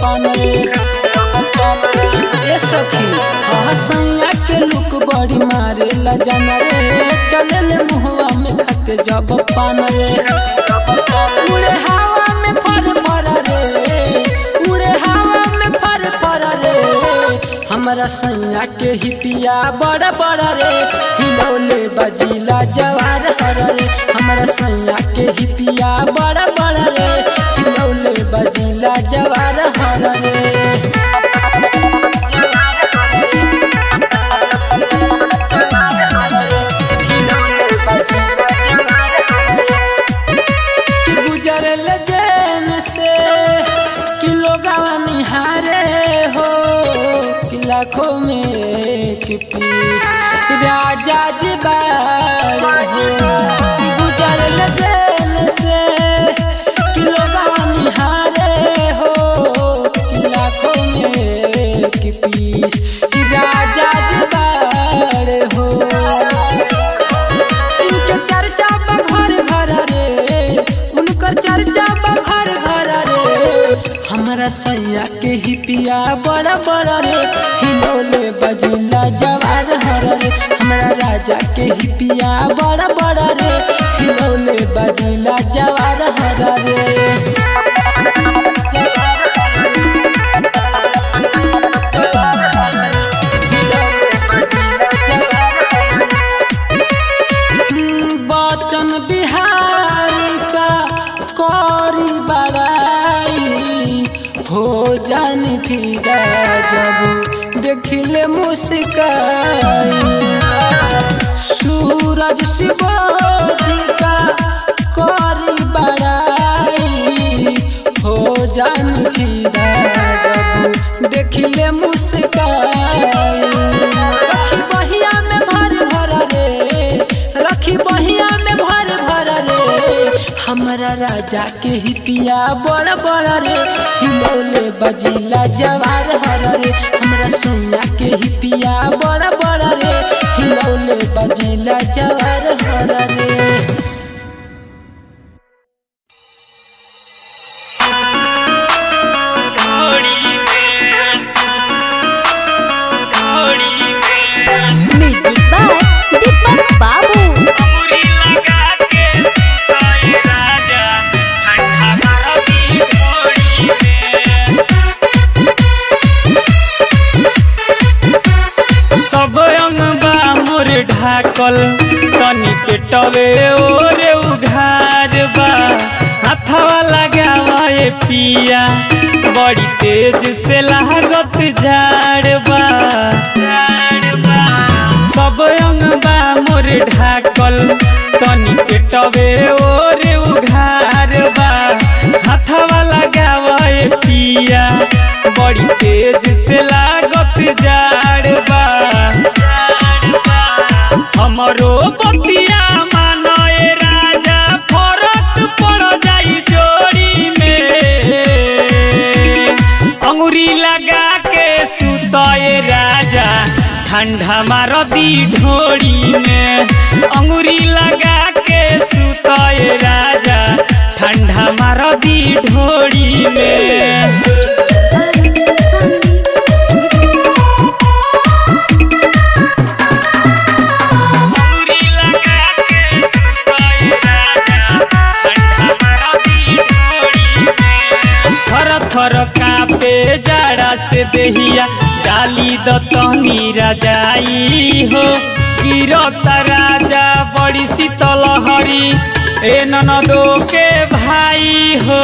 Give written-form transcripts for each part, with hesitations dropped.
पान रे। ए सखी हसैया के लुक बड़ी मारे ला जान रे, चले मुहवा में खक जब पान रे। उड़े हवा में फर फर रे, उड़े हवा में फर फर रे, हमारा सैया के हिपिया बड़ा बड़ा रे, हिलौले बजिला जवार हर रे। हमारा सैया के हिपिया बड़ा बड़ा रे, हिलौले बजिला जवार हर रे। गुजरल जैन से कि लोगवा निहारे हो, कि लाखों में कि पीस राजा जी बार हो। कि गुजरल जैन से कि लोगवा निहारे हो, कि लाखों में कि पीस राजा जी बार हो। इनके चर्चा घर घर रे, उनकर चर्चा घर घर रे, हमारा सैया के हिपिया बड़ा बड़ा रे, हिलौले बजिला जवार हर रे। हमारा राजा के हिपिया बड़ा बड़ा रे, हिलौले बजिला जवार हर रे। बचन बिहारी का करी बड़ाई हो जान फिदा, जब देखिले मुस्काई। सूरज शिवोजी का करी बड़ाई हो जान फिदा, जब देखिले मुस्काई। रखी बहिया में भर भर रे, रखी बहिया में भर भर रे, हमारा राजा के हिपिया बड़ा बड़ा रे, हिलौले बजिला जवार हर रे। हमारा सैया के हिपिया बड़ा बड़ा रे, हिलौले बजिला जवार हर रे। म्यूजिक बाय दीपक बाबू। सब अंग बा मोर ढाकल, तनी पेटवे ओरे उघार बा, हाथवा लगावा ए पिया, बड़ी तेज से लागत झाड़ बा। सब अंग बा मोर ढाकल, तनी पेटवे ओरे उघार बा, हाथवा लगावा ए पिया, बड़ी तेज से लागत झाड़ बा। हमरो बतिया मानो ए राजा, फरक पड़ जाई जोड़ी में, अंगुरी लगा के सुतो ए राजा, ठंडा मार दी ढोड़ी में। अंगुरी लगा के सुतो ए राजा, ठंडा मार दी ढोड़ी में। थर कापे जाड़ा से देहिया, डाली द तनी राजाई हो, गिरता राजा बड़ी शीतल हरी, ए ननदो के भाई हो।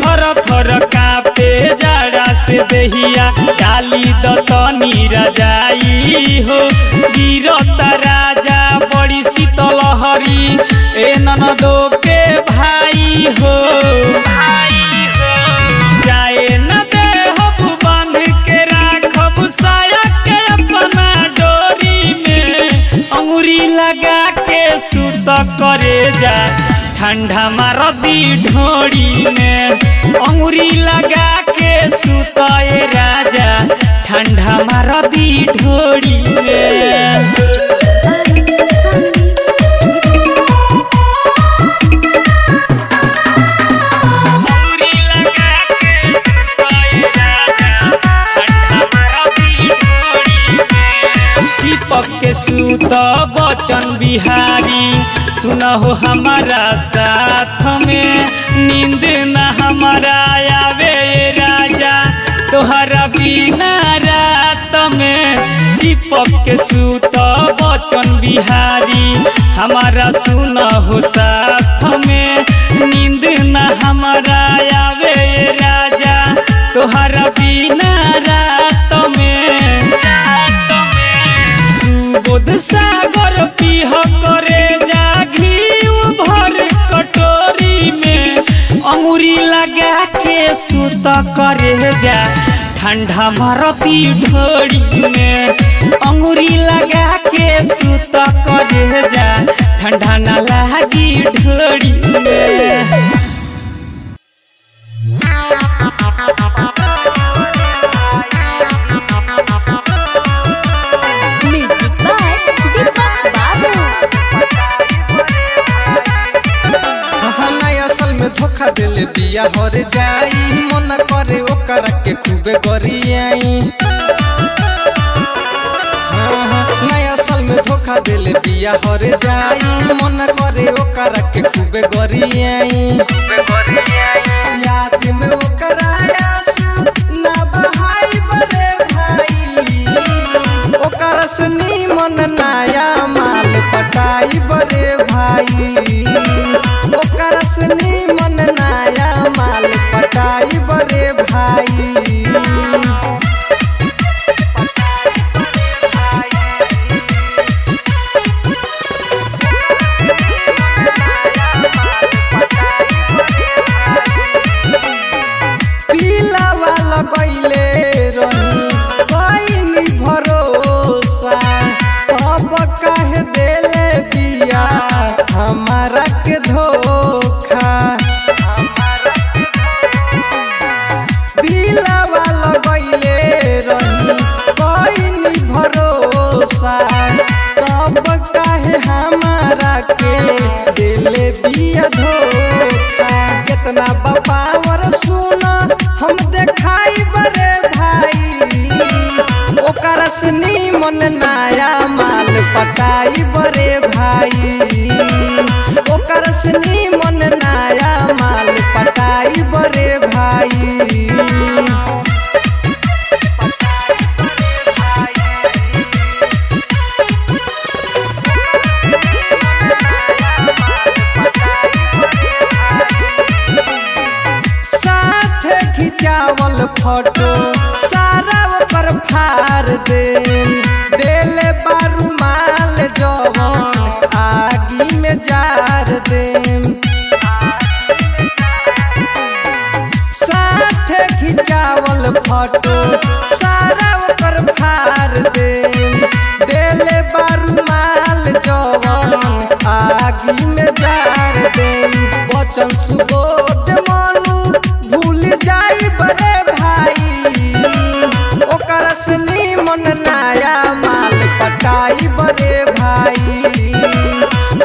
थर थर कापे जाड़ा से देहिया, डाली द तनी राजाई हो, गिरता राजा बड़ी शीतल हरी, ए ननदो के भाई हो। जाए न दे हब बांध के राखब साया के अपना डोरी में, अंगुरी लगा के सुत करे जा, ठंडा मार दी ढोड़ी में। अंगुरी लगा के सुत ए राजा, ठंडा मार दी ढोड़ी में। के सूत बचन बिहारी सुना हो हमारा साथ में नींद न हमारा आवे राजा तोहरा बिना रात में चिपक के सूत बचन बिहारी हमारा सुना हो साथ में नींद न हमारा आवे राजा तोहरा बिना रात में सुबोध सागर पीह करे जाघी भर कटोरी में अंगूरी लगा के सुत करे जा ठंडा मारती ढोड़ी में अंगूरी लगा के सुत करे जा ठंडा न लागी ढोड़ी में। धोखा दिल बिया हर जाई मन करे ओकर के खूबे गरियाई नया साल में धोखा दिल बिया हर जाई मन करे ओकर के खूबे गरियाई याद में ओकर आंसू ना बहाई बरे भाई ओकर सनी मन नया माल पटाई बरे भाई ओकर सनी मन नया माल पटाई बरे भाई तिलवा लगैले रही कइनी भरोसा अब काहे देले बिया हमारा के धोखा दिलवा लगैले रही कइनी भरोसा तब काहे हमारा के देले बिया धोखा कितना बपावर सुना हम देखाई बरे भाई ओकर सनी मन नया माल पटाई बरे भाई ओकर सनी मन नया माल पटाई बरे भाई खिंचावल फोटो सारा ओकर फाड़ दे देले बारू माल जवन आगी में जार दे साथ खिंचावल फोटो सारा ओकर फाड़ दे देले बारू माल जवन आगी में जार दे बचन सुबोध मनु भूल जाई बरे भाई ओकर सनी मन नया माल पटाई बरे भाई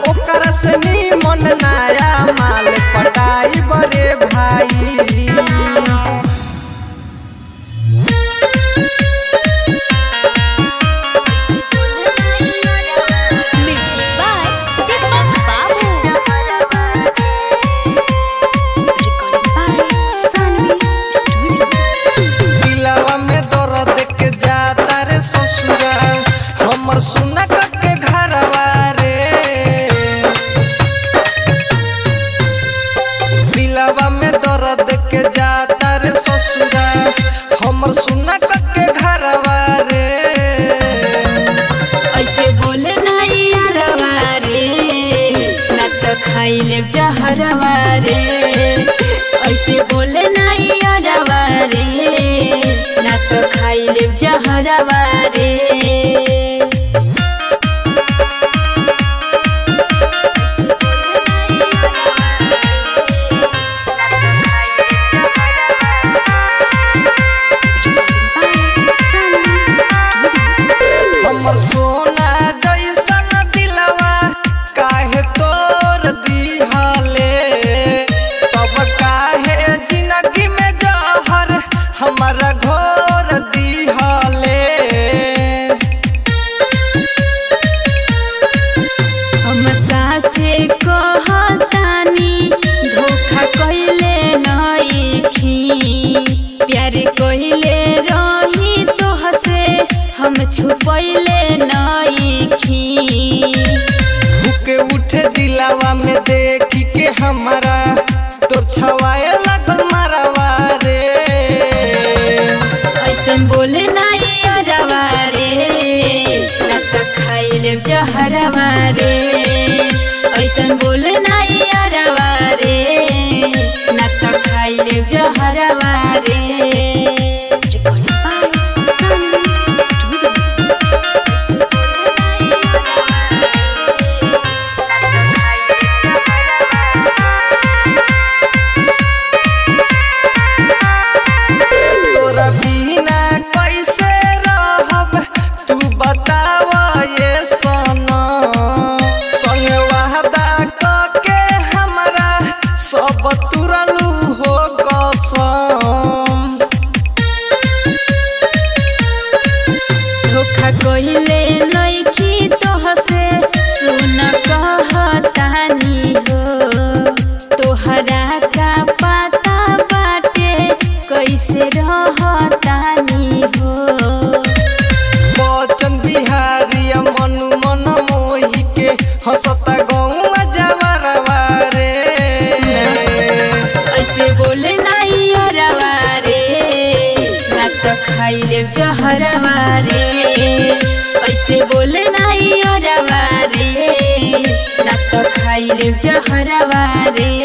ओकर सनी मन नया माल पटाई बरे भाई सुना के घरवा रे दिलवा में दर्द के जाता रे ससुरा हमर सुना के घरवा रे ऐसे बोले ना यारवा रे ना तो खाइले जहरवा रे ऐसे बोले ना यारवा रे ना तो खाइले जहरवा रे हमर सोना जैसन दिलवा काहे तोर दिहले तब काहे जिंदगी में जहर हमारा घोर दिहले कइले नइखी भूखे उठे दिलावा में देखी के हमारा तोर छवाए लगल मारवा रे ऐसन बोले नाई अरवा रे ना त खाइले जहरवा रे ऐसन बोले नाई अरवा रे ना त खाइले जहरवा रे कहिले नइखी तोहसे सुन कहतानी हो तोहरा का पता बाटे कैसे रहतानी हो बचन बिहारी मनु मन मोही के हंसता गौवा जवरवा रे ऐसे बोले नाई अरवा रे ना त खाइले जहरवा रे ऐसे बोले नाई अरवा रे ना त खाइले जहरवा रे।